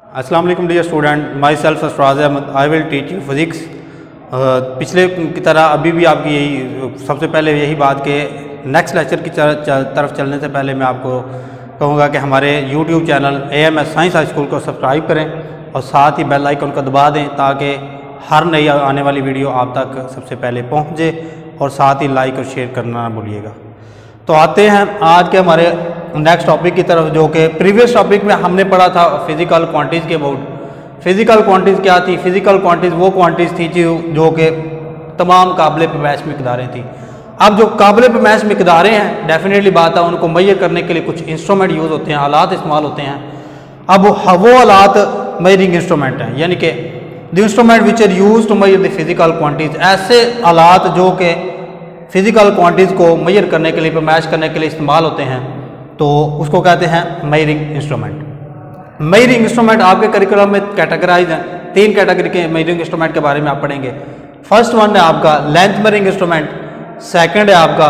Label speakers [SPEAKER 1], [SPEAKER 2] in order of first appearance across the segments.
[SPEAKER 1] अस्सलाम वालेकुम dear student, myself Sarfaraz Ahmed. I will teach you physics. पिछले की तरह अभी भी आपकी यही सबसे पहले यही बात कि नेक्स्ट लेक्चर की तरफ चलने से पहले मैं आपको कहूँगा कि हमारे YouTube channel AMS science high school को सब्सक्राइब करें और साथ ही बेल आइकन को दबा दें ताकि हर नई आने वाली वीडियो आप तक सबसे पहले पहुँचे, और साथ ही लाइक और शेयर करना ना भूलिएगा। तो आते हैं आज के हमारे नेक्स्ट टॉपिक की तरफ, जो कि प्रीवियस टॉपिक में हमने पढ़ा था फिज़िकल क्वांटिटीज़ के अबाउट। फिज़िकल क्वांटिटीज़ क्या थी? फिज़िकल क्वांटिटीज़ वो क्वांटिटीज़ थी जो कि तमाम काबिल पैमाइश मकदारें थी। अब जो काबिल पैमाइश मकदारें हैं, डेफिनेटली बात है, उनको मेजर करने के लिए कुछ इंस्ट्रूमेंट यूज़ होते हैं, आलात इस्तेमाल होते हैं। अब वो आलात मेजरिंग इंस्ट्रूमेंट हैं, यानी कि the instrument which are use to measure the physical quantities. ऐसे आलात जो कि फ़िज़िकल क्वांटिटीज़ को मेजर करने के लिए, पैमाइश करने के लिए इस्तेमाल होते हैं, तो उसको कहते हैं मेजरिंग इंस्ट्रूमेंट। मेजरिंग इंस्ट्रूमेंट आपके करिकुलम में कैटेगराइज हैं। 3 कैटेगरी के मेजरिंग इंस्ट्रूमेंट के बारे में आप पढ़ेंगे। फर्स्ट वन है आपका लेंथ मेजरिंग इंस्ट्रूमेंट, सेकंड है आपका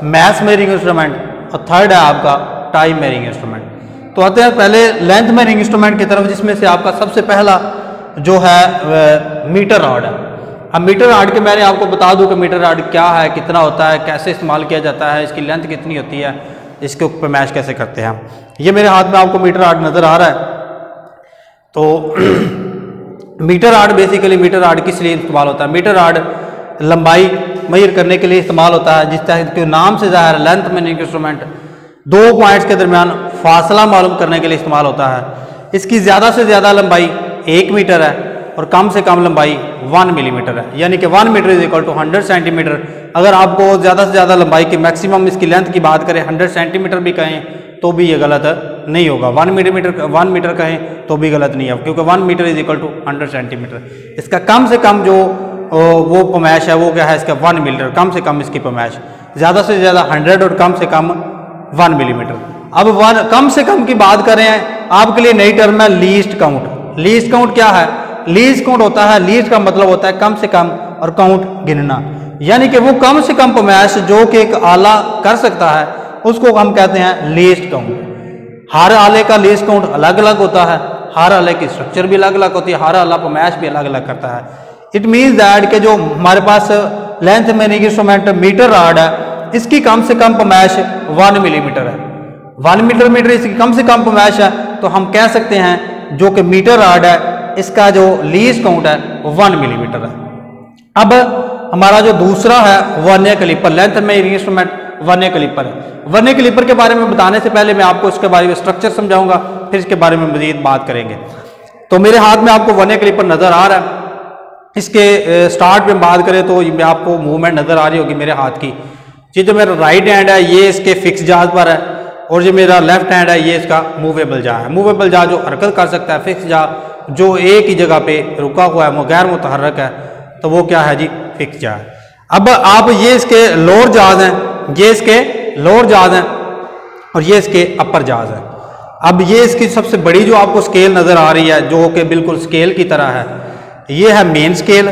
[SPEAKER 1] मास मेजरिंग इंस्ट्रूमेंट, और थर्ड है आपका टाइम मेजरिंग इंस्ट्रूमेंट। तो आते हैं पहले लेंथ मेजरिंग इंस्ट्रूमेंट की तरफ, जिसमें से आपका सबसे पहला जो है मीटर रॉड है। अब मीटर रॉड के मैंने आपको बता दूं कि मीटर रॉड क्या है, कितना होता है, कैसे इस्तेमाल किया जाता है, इसकी लेंथ कितनी होती है, इसके ऊपर मैच कैसे करते हैं। ये मेरे हाथ में आपको मीटर रॉड नज़र आ रहा है। तो metre rod basically, metre rod किस लिए इस्तेमाल होता है? मीटर रॉड लंबाई मेजर करने के लिए इस्तेमाल होता है, जिस तरह के नाम से ज़ाहिर लेंथ मेजरिंग इंस्ट्रूमेंट। 2 पॉइंट्स के दरमियान फासला मालूम करने के लिए इस्तेमाल होता है। इसकी ज़्यादा से ज़्यादा लंबाई 1 मीटर है और कम से कम लंबाई 1 मिलीमीटर है, यानी कि 1 metre is equal to 100 centimetre. अगर आपको ज़्यादा से ज़्यादा लंबाई की मैक्सिमम इसकी लेंथ की बात करें, 100 सेंटीमीटर भी कहें तो भी ये गलत नहीं होगा। 1 मीटर कहें तो भी गलत नहीं है, क्योंकि 1 metre is equal to 100 centimetre. इसका कम से कम जो वो पैमाइश है वो क्या है? इसका 1 मिलीमीटर, कम से कम इसकी पैमाइश। ज़्यादा से ज़्यादा 100 और कम से कम 1 मिलीमीटर। अब कम से कम की बात करें, आपके लिए नई टर्म है लीस्ट काउंट। लीस्ट काउंट क्या है? लीस्ट काउंट होता है, लीस्ट का मतलब होता है कम से कम, और काउंट गिनना, यानी कि वो कम से कम पैमाइश जो कि एक आला कर सकता है उसको हम कहते हैं लीस्ट काउंट। हर आले का लीस्ट काउंट अलग अलग होता है, हर आले की स्ट्रक्चर भी अलग अलग होती है, हर आला पैमाइश भी अलग अलग करता है। इट मीन्स दैट कि जो हमारे पास length measuring instrument metre rod है, इसकी कम से कम पैमाइश 1 मिलीमीटर है। 1 मिलीमीटर इसकी कम से कम पैमाइश है, तो हम कह सकते हैं जो कि मीटर रॉड है इसका जो लीस्ट काउंट है 1 मिलीमीटर है। अब हमारा जो दूसरा है vernier calliper, length measuring instrument vernier calliper है। वर्नियर कैलिपर के बारे में बताने से पहले मैं आपको इसके बारे में स्ट्रक्चर समझाऊंगा, फिर इसके बारे में मजीद बात करेंगे। तो मेरे हाथ में आपको वर्नियर कैलिपर नजर आ रहा है। इसके स्टार्ट में बात करें तो आपको मूवमेंट नजर आ रही होगी मेरे हाथ की। ये जो मेरा राइट हैंड है ये इसके फिक्स जहाज पर है, और जो मेरा लेफ्ट हैंड है ये इसका मूवेबल जहा है। मूवेबल जहा जो हरकत कर सकता है, फिक्स जहा जो एक ही जगह पे रुका हुआ है, गैर मुतहर्रक है, तो वो क्या है जी? फिक्स जहा है। अब आप ये इसके लोअर जहाज हैं, ये इसके लोअर जहाज हैं, और ये इसके अपर जहाज है। अब ये इसकी सबसे बड़ी जो आपको स्केल नजर आ रही है, जो कि बिल्कुल स्केल की तरह है, ये है मेन स्केल,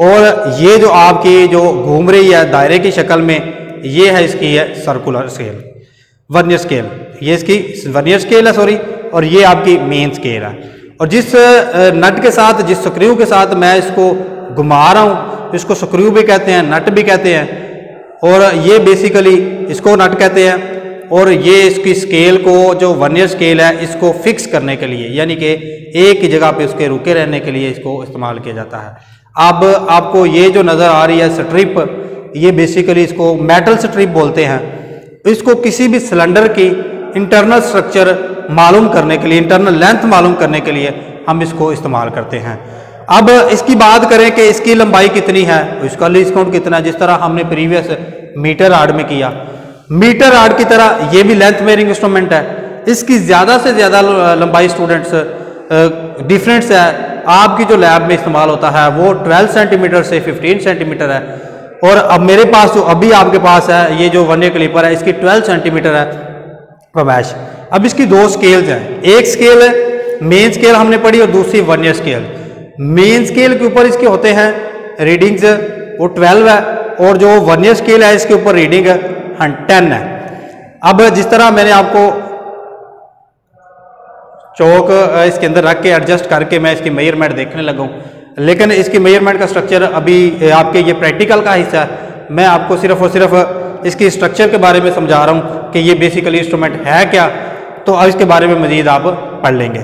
[SPEAKER 1] और ये जो आपकी जो घूम रही है दायरे की शक्ल में, ये है इसकी है सर्कुलर स्केल, वर्नियर स्केल। ये इसकी वर्नियर स्केल है, सॉरी, और ये आपकी मेन स्केल है। और जिस नट के साथ, जिस स्क्रू के साथ मैं इसको घुमा रहा हूँ, इसको स्क्रू भी कहते हैं, नट भी कहते हैं, और ये बेसिकली इसको नट कहते हैं। और ये इसकी स्केल को, जो वर्नियर स्केल है, इसको फिक्स करने के लिए, यानी कि एक ही जगह पे उसके रुके रहने के लिए इसको इस्तेमाल किया जाता है। अब आपको ये जो नज़र आ रही है स्ट्रिप, ये बेसिकली इसको मेटल स्ट्रिप बोलते हैं। इसको किसी भी सिलेंडर की इंटरनल स्ट्रक्चर मालूम करने के लिए, इंटरनल लेंथ मालूम करने के लिए हम इसको इस्तेमाल करते हैं। अब इसकी बात करें कि इसकी लंबाई कितनी है, इसका लीस्ट काउंट कितना है, जिस तरह हमने प्रीवियस मीटर रॉड में किया। मीटर रॉड की तरह ये भी लेंथ मेजरिंग इंस्ट्रूमेंट है। इसकी ज़्यादा से ज़्यादा लंबाई स्टूडेंट्स डिफरेंस है, आपकी जो लैब में इस्तेमाल होता है वो 12 सेंटीमीटर से 15 सेंटीमीटर है, और अब मेरे पास जो अभी आपके पास है ये जो वर्नियर कैलिपर है, इसकी 12 सेंटीमीटर है पैमाइश। अब इसकी 2 स्केल्स हैं, एक स्केल है मेन स्केल हमने पढ़ी, और दूसरी वर्नियर स्केल। मेन स्केल के ऊपर इसके होते हैं रीडिंग्स, वो 12 है, और जो वर्नियर स्केल है इसके ऊपर रीडिंग 10 है। अब जिस तरह मैंने आपको चौक इसके अंदर रख के एडजस्ट करके मैं इसकी मेजरमेंट देखने लगा हूँ, लेकिन इसकी मेजरमेंट का स्ट्रक्चर अभी आपके ये प्रैक्टिकल का हिस्सा है। मैं आपको सिर्फ और सिर्फ इसकी स्ट्रक्चर के बारे में समझा रहा हूँ कि ये बेसिकली इंस्ट्रूमेंट है क्या, तो इसके बारे में मज़ीद आप पढ़ लेंगे।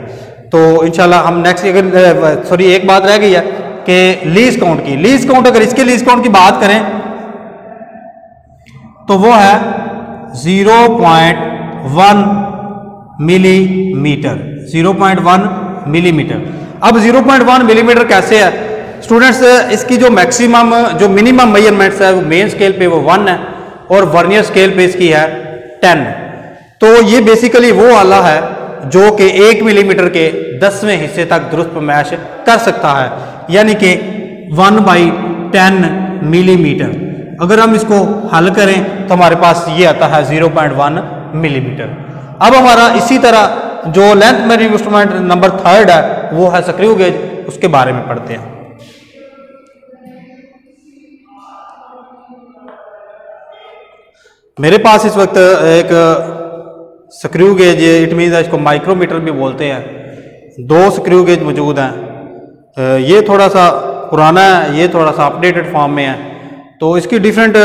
[SPEAKER 1] तो इंशाल्लाह हम नेक्स्ट, अगर सॉरी एक बात रह गई है कि लीज काउंट की। लीज काउंट, अगर इसके लीज काउंट की बात करें तो वो है 0.1 मिलीमीटर, 0.1 मिलीमीटर। अब 0.1 मिलीमीटर कैसे है स्टूडेंट्स? इसकी जो मैक्सिमम जो मिनिमम मेजरमेंट्स है वो मेन स्केल पे वो 1 है और वर्नियर स्केल पे इसकी है 10। तो ये बेसिकली वो आला है जो कि 1 मिलीमीटर के 10वें हिस्से तक दुरुस्त पैमाइश कर सकता है, यानी कि 1/10 मिलीमीटर। अगर हम इसको हल करें तो हमारे पास ये आता है 0.1 मिलीमीटर। अब हमारा इसी तरह जो लेंथ मेजरिंग इंस्ट्रूमेंट नंबर 3 है वो है स्क्रू गेज, उसके बारे में पढ़ते हैं। मेरे पास इस वक्त एक स्क्रू गेज, इट मीन इसको माइक्रोमीटर भी बोलते हैं, 2 स्क्रू गेज मौजूद हैं। ये थोड़ा सा पुराना है, ये थोड़ा सा अपडेटेड फॉर्म में है, तो इसकी डिफरेंट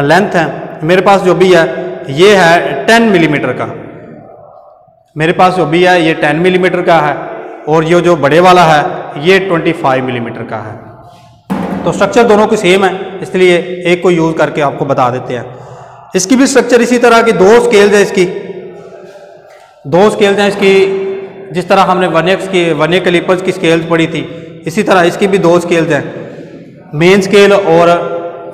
[SPEAKER 1] लेंथ है। मेरे पास जो भी है ये है 10 मिलीमीटर का, मेरे पास जो भी है ये 10 मिलीमीटर का है, और ये जो बड़े वाला है ये 25 मिलीमीटर का है। तो स्ट्रक्चर दोनों की सेम है, इसलिए एक को यूज़ करके आपको बता देते हैं। इसकी भी स्ट्रक्चर इसी तरह की 2 स्केल्स है, इसकी 2 स्केल्स हैं इसकी। जिस तरह हमने वर्नियर कैलिपर्स की स्केल्स पढ़ी थी, इसी तरह इसकी भी 2 स्केल्स हैं, मेन स्केल और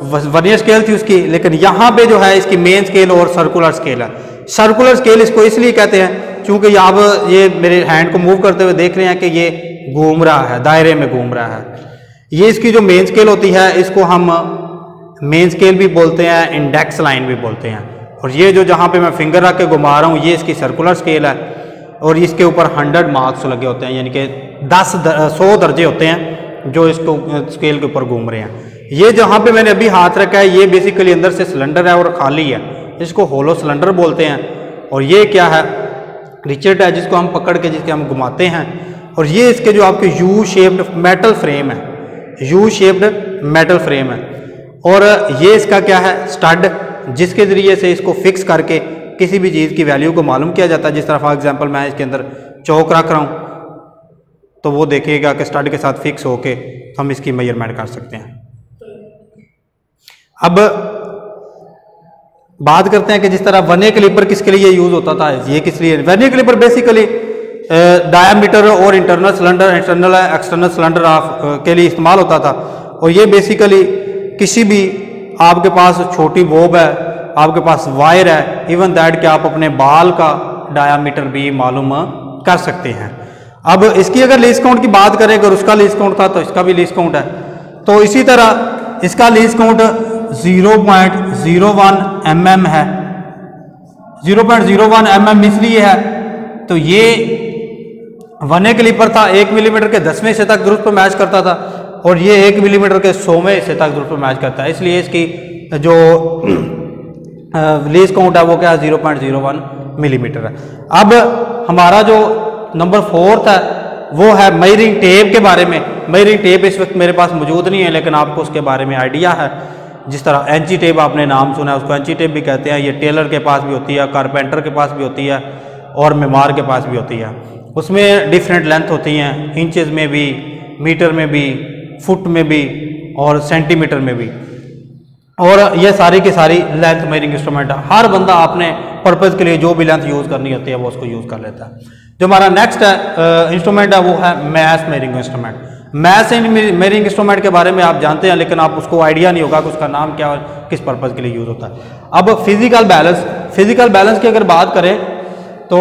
[SPEAKER 1] वर्नियर स्केल थी उसकी, लेकिन यहाँ पे जो है इसकी मेन स्केल और सर्कुलर स्केल है। सर्कुलर स्केल इसको इसलिए कहते हैं क्योंकि आप ये मेरे हैंड को मूव करते हुए देख रहे हैं कि ये घूम रहा है, दायरे में घूम रहा है। ये इसकी जो मेन स्केल होती है इसको हम मेन स्केल भी बोलते हैं, इंडेक्स लाइन भी बोलते हैं। और ये जो जहाँ पे मैं फिंगर रख के घुमा रहा हूँ ये इसकी सर्कुलर स्केल है, और इसके ऊपर 100 मार्क्स लगे होते हैं, यानी कि 100 दर्जे होते हैं जो इसको स्केल के ऊपर घूम रहे हैं। ये जहाँ पे मैंने अभी हाथ रखा है ये बेसिकली अंदर से सिलेंडर है और खाली है, इसको होलो सिलेंडर बोलते हैं। और ये क्या है, रिचेट है जिसको हम पकड़ के जिसके हम घुमाते हैं। और ये इसके जो आपके यू शेप्ड मेटल फ्रेम है, यू शेप्ड मेटल फ्रेम है। और ये इसका क्या है, स्टड, जिसके ज़रिए से इसको फिक्स करके किसी भी चीज़ की वैल्यू को मालूम किया जाता है। जिस तरह फॉर एग्जांपल मैं इसके अंदर चौक रख रहा हूँ तो वो देखिएगा कि स्टड के साथ फिक्स होके हम इसकी मेजरमेंट कर सकते हैं। अब बात करते हैं कि जिस तरह वर्नियर कैलिपर किसके लिए यूज़ होता था, ये किस लिए। वर्नियर कैलिपर बेसिकली डायामीटर और इंटरनल सिलेंडर, एक्सटर्नल सिलेंडर के लिए इस्तेमाल होता था। और ये बेसिकली किसी भी आपके पास छोटी बोब है, आपके पास वायर है, इवन दैट कि आप अपने बाल का डायामीटर भी मालूम कर सकते हैं। अब इसकी अगर लीस्ट काउंट की बात करें, अगर उसका लीस्ट काउंट था तो इसका भी लीस्ट काउंट है। तो इसी तरह इसका लीस्ट काउंट 0.01 mm है। 0.01 mm इसलिए है तो ये वर्नियर कैलिपर था 1 मिलीमीटर के 10वें हिस्से तक दुरुस्त पैमाइश करता था, और ये 1 मिलीमीटर के 100वें हिस्से तक दुरुस्त पैमाइश करता है, इसलिए इसकी जो लीस्ट काउंट है वो क्या है, 0.01 मिलीमीटर है। अब हमारा जो नंबर 4 है वो है मेजरिंग टेप के बारे में। मेजरिंग टेप इस वक्त मेरे पास मौजूद नहीं है, लेकिन आपको उसके बारे में आइडिया है। जिस तरह एंची टेप आपने नाम सुना है, उसको एंची टेप भी कहते हैं। ये टेलर के पास भी होती है, कारपेंटर के पास भी होती है, और मेमार के पास भी होती है। उसमें डिफरेंट लेंथ होती हैं, इंचेस में भी, मीटर में भी, फुट में भी और सेंटीमीटर में भी। और ये सारी की सारी लेंथ मेजरिंग इंस्ट्रूमेंट है। हर बंदा अपने पर्पज़ के लिए जो भी लेंथ यूज़ करनी होती है वो उसको यूज़ कर लेता है। जो हमारा नेक्स्ट इंस्ट्रूमेंट है वो है mass measuring instrument. Mass measuring instrument के बारे में आप जानते हैं, लेकिन आप उसको आइडिया नहीं होगा कि उसका नाम क्या और किस पर्पज़ के लिए यूज़ होता है। अब फिजिकल बैलेंस की अगर बात करें तो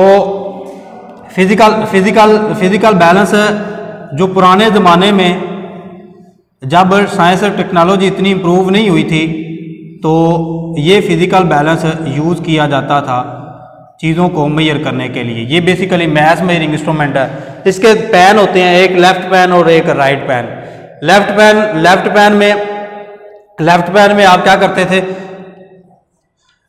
[SPEAKER 1] फिजिकल बैलेंस जो पुराने ज़माने में जब साइंस और टेक्नोलॉजी इतनी इम्प्रूव नहीं हुई थी तो ये फिजिकल बैलेंस यूज़ किया जाता था चीज़ों को मेजर करने के लिए। ये बेसिकली मैस मेजरिंग इंस्ट्रूमेंट है। इसके पैन होते हैं, एक लेफ्ट पैन और एक राइट पैन। लेफ्ट पैन में आप क्या करते थे,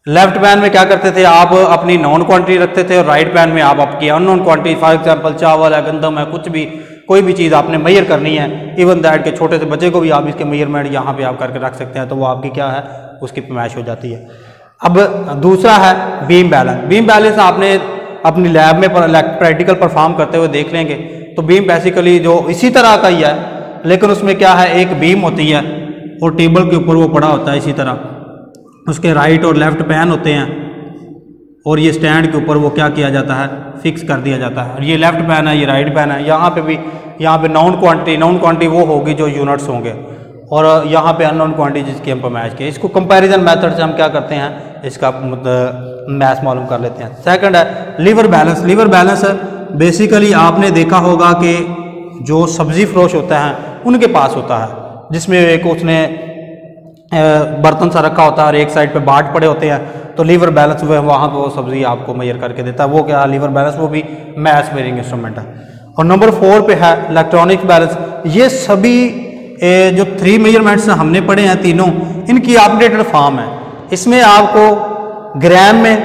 [SPEAKER 1] लेफ्ट पैन में क्या करते थे आप अपनी नॉन क्वांटिटी रखते थे और राइट पैन में आप आपकी अननोन क्वांटिटी, फॉर एग्जांपल चावल है, गंदम है, कुछ भी कोई भी चीज़ आपने मेजर करनी है, इवन दैट के छोटे से बच्चे को भी आप इसके मेजरमेंट यहाँ पे आप करके रख सकते हैं, तो वो आपकी क्या है उसकी पैमाइश हो जाती है। अब दूसरा है बीम बैलेंस। बीम बैलेंस आपने अपनी लैब में प्रैक्टिकल परफॉर्म करते हुए देख लेंगे। तो बीम बेसिकली जो इसी तरह का ही है, लेकिन उसमें क्या है एक बीम होती है और टेबल के ऊपर वो पड़ा होता है, इसी तरह उसके राइट और लेफ्ट पैन होते हैं और ये स्टैंड के ऊपर वो क्या किया जाता है फिक्स कर दिया जाता है। और ये लेफ्ट पैन है, ये राइट पैन है। यहाँ पे भी यहाँ पे नॉन क्वांटिटी वो होगी जो यूनिट्स होंगे और यहाँ पे अननोन क्वांटिटी जिसकी हम पैमाइश के। इसको कंपैरिजन मेथड से हम क्या करते हैं इसका मैथ मालूम कर लेते हैं। सेकंड है lever balance. Lever balance basically आपने देखा होगा कि जो सब्जी फरोश होता है उनके पास होता है, जिसमें एक उसने बर्तन सा रखा होता है और एक साइड पे बाट पड़े होते हैं, तो लीवर बैलेंस वहाँ पे वो सब्जी आपको मेजर करके देता है। वो क्या लीवर बैलेंस, वो भी मैथ मेजरिंग इंस्ट्रूमेंट है। और नंबर 4 पे है इलेक्ट्रॉनिक बैलेंस। ये सभी जो 3 मेजरमेंट्स हमने पढ़े हैं तीनों, इनकी अपडेटेड फॉर्म है। इसमें आपको ग्राम में,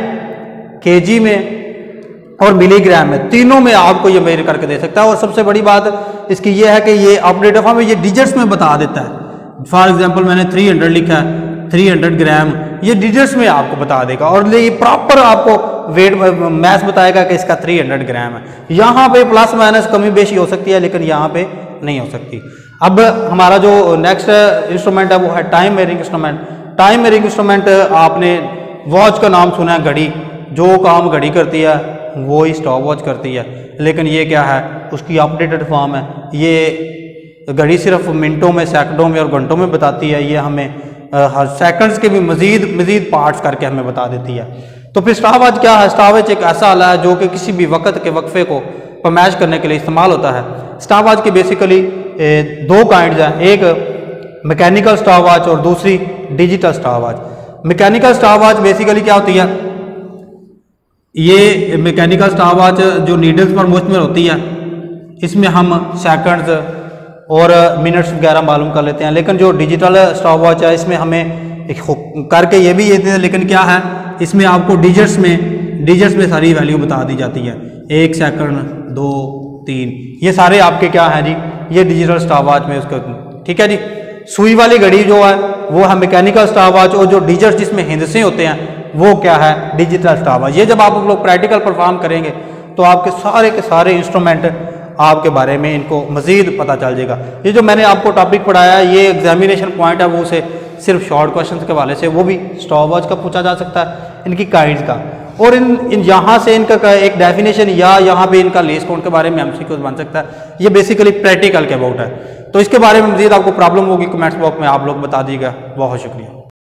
[SPEAKER 1] केजी में और मिलीग्राम में, तीनों में आपको ये मेजर करके दे सकता है। और सबसे बड़ी बात इसकी ये है कि ये अपडेटेड फॉर्म में ये डिजिट्स में बता देता है। फॉर एग्जांपल मैंने 300 लिखा है, 300 ग्राम, ये डिजिट्स में आपको बता देगा और ये प्रॉपर आपको वेट मैथ बताएगा कि इसका 300 ग्राम है। यहाँ पे प्लस माइनस कमी बेशी हो सकती है, लेकिन यहाँ पे नहीं हो सकती। अब हमारा जो नेक्स्ट इंस्ट्रूमेंट है वो है time measuring instrument. Time measuring instrument आपने वॉच का नाम सुना है, घड़ी। जो काम घड़ी करती है वो ही स्टॉप वॉच करती है, लेकिन ये क्या है उसकी अपडेटेड फॉर्म है। ये घड़ी सिर्फ मिनटों में, सेकंडों में और घंटों में बताती है, ये हमें हर सेकंड्स के भी मजीद पार्ट्स करके हमें बता देती है। तो फिर स्टॉपवॉच क्या है? स्टॉपवॉच एक ऐसा आला है जो कि किसी भी वक्त के वक्फे को पैमाइश करने के लिए इस्तेमाल होता है। स्टॉपवॉच की बेसिकली 2 काइंड्स हैं, एक मैकेनिकल स्टॉपवॉच और दूसरी digital stopwatch. Mechanical stopwatch basically क्या होती है? ये मैकेनिकल स्टॉपवॉच जो नीडल्स पर मुश्तमिल होती है, इसमें हम सेकंड्स और मिनट्स वगैरह मालूम कर लेते हैं। लेकिन जो डिजिटल स्टॉपवॉच है इसमें हमें करके ये भी देते हैं, लेकिन क्या है इसमें आपको डिजिट्स में सारी वैल्यू बता दी जाती है। 1 सेकंड, 2, 3, ये सारे आपके क्या है जी, ये डिजिटल स्टॉपवॉच में उसका, ठीक है जी। सुई वाली घड़ी जो है वो है मैकेनिकल स्टॉपवॉच और जो डिजिट्स जिसमें हिंदसे होते हैं वो क्या है डिजिटल स्टॉपवॉच। ये जब आप लोग प्रैक्टिकल परफॉर्म करेंगे तो आपके सारे के सारे इंस्ट्रूमेंट आपके बारे में इनको मजीद पता चल जाएगा। ये जो मैंने आपको टॉपिक पढ़ाया है ये एग्जामिनेशन पॉइंट है, वो से सिर्फ शॉर्ट क्वेश्चंस के हवाले से, वो भी स्टॉपवॉच का पूछा जा सकता है, इनकी काइंड्स का, और इन यहाँ से इनका एक डेफिनेशन या यहाँ पे इनका लेस काउंट के बारे में एमसीक्यूज बन सकता है। ये बेसिकली प्रैक्टिकल के अबाउट है। तो इसके बारे में मजीद आपको प्रॉब्लम होगी कमेंट्स बॉक्स में आप लोग बता दीजिएगा। बहुत शुक्रिया।